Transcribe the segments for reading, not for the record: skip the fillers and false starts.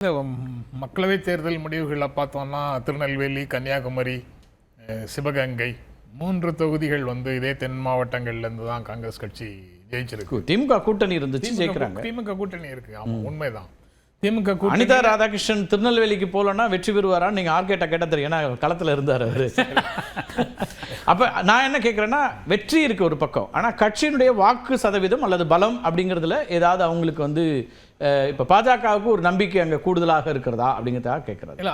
இந்த மக்களவை தேர்தல் முடிவுகளை பார்த்தோம்னா திருநெல்வேலி, கன்னியாகுமரி, சிவகங்கை 3 தொகுதிகள் வந்து இதே தென் மாவட்டங்கள்ல இருந்து தான் காங்கிரஸ் கட்சி ஜெயிச்சிருக்கு. திமுக கூட்டணி இருந்துச்சு, ஜெயிக்கிறாங்க. திமுக கூட்டணி இருக்கு, ஆமா, உண்மைதான். திமுக கூட்டணி. அனிதா ராதாகிருஷ்ணன் திருநெல்வேலிக்கு போலன்னா வெற்றி பெறுவாரான்னு நீங்க ஆர்கேட்ட கேட்ட தெரியும், ஏன்னா களத்துல இருந்தார் அவரு. அப்ப நான் என்ன கேட்கிறேன்னா, வெற்றி இருக்கு ஒரு பக்கம், ஆனா கட்சியினுடைய வாக்கு சதவீதம் அல்லது பலம் அப்படிங்கிறதுல ஏதாவது அவங்களுக்கு வந்து இப்ப பாஜகவுக்கு ஒரு நம்பிக்கை அங்க கூடுதலாக இருக்கிறதா அப்படிங்கிறதாக கேட்கறது. இல்ல,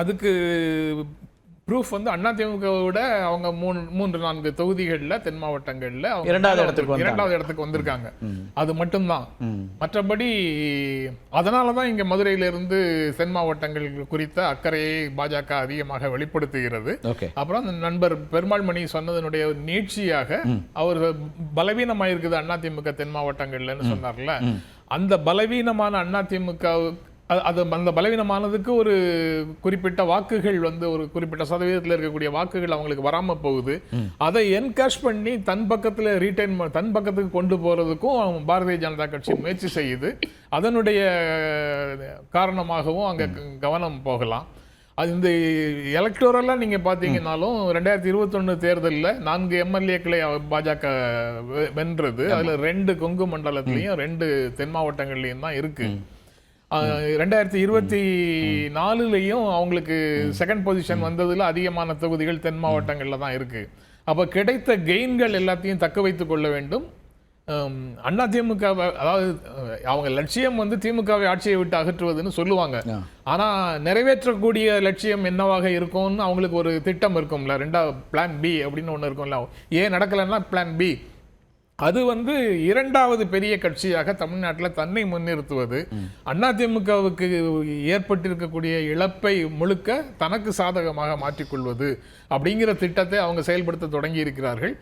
அதுக்கு ப்ரூஃப் வந்து அதிமுகவோட அவங்க 3-4 தொகுதிகள்ல தென் மாவட்டங்கள்ல இரண்டாவது இடத்துக்கு வந்திருக்காங்க. அது மட்டும்தான். மற்றபடி அதனாலதான் இங்க மதுரையில இருந்து தென் மாவட்டங்கள் குறித்த அக்கறையை பாஜக அதிகமாக வெளிப்படுத்துகிறது. அப்புறம் அந்த நண்பர் பெருமாள் மணி சொன்னதனுடைய நீட்சியாக அவர் பலவீனமாயிருக்குது அதிமுக தென் மாவட்டங்கள்லன்னு சொன்னார்ல, அந்த பலவீனமான அதிமுக அந்த பலவீனமானதுக்கு ஒரு குறிப்பிட்ட வாக்குகள் வந்து ஒரு குறிப்பிட்ட சதவீதத்தில் இருக்கக்கூடிய வாக்குகள் அவங்களுக்கு வராம போகுது. அதை என்கேஷ் பண்ணி தன் பக்கத்துல தன் பக்கத்துக்கு கொண்டு போறதுக்கும் பாரதிய ஜனதா கட்சி முயற்சி செய்யுது. அதனுடைய காரணமாகவும் அங்க கவனம் போகலாம். அது இந்த எலக்டோரலா நீங்க பாத்தீங்கன்னாலும் 2021 தேர்தலில் 4 எம்எல்ஏக்களை பாஜக வென்றது. அதுல 2 கொங்கு மண்டலத்திலையும் 2 தென் மாவட்டங்கள்லயும் தான் இருக்கு. 2024 அவங்களுக்கு செகண்ட் பொசிஷன் வந்ததுல அதிகமான தொகுதிகள் தென் மாவட்டங்கள்ல தான் இருக்கு. அப்ப கிடைத்த கெயின்கள் எல்லாத்தையும் தக்க வைத்துக் கொள்ள வேண்டும். அதிமுக, அதாவது அவங்க லட்சியம் வந்து திமுகவை ஆட்சியை விட்டு அகற்றுவதுன்னு சொல்லுவாங்க. ஆனா நிறைவேற்றக்கூடிய லட்சியம் என்னவாக இருக்கும்னு அவங்களுக்கு ஒரு திட்டம் இருக்கும்ல, பிளான் பி அப்படின்னு ஒண்ணு இருக்கும்ல. ஏன் நடக்கலன்னா பிளான் பி. அது வந்து 2வது பெரிய கட்சியாக தமிழ்நாட்டில் தன்னை முன்னிறுத்துவது, அதிமுகவுக்கு ஏற்பட்டிருக்கக்கூடிய இழப்பை முழுக்க தனக்கு சாதகமாக மாற்றிக்கொள்வது அப்படிங்கிற திட்டத்தை அவங்க செயல்படுத்த தொடங்கி இருக்கிறார்கள்.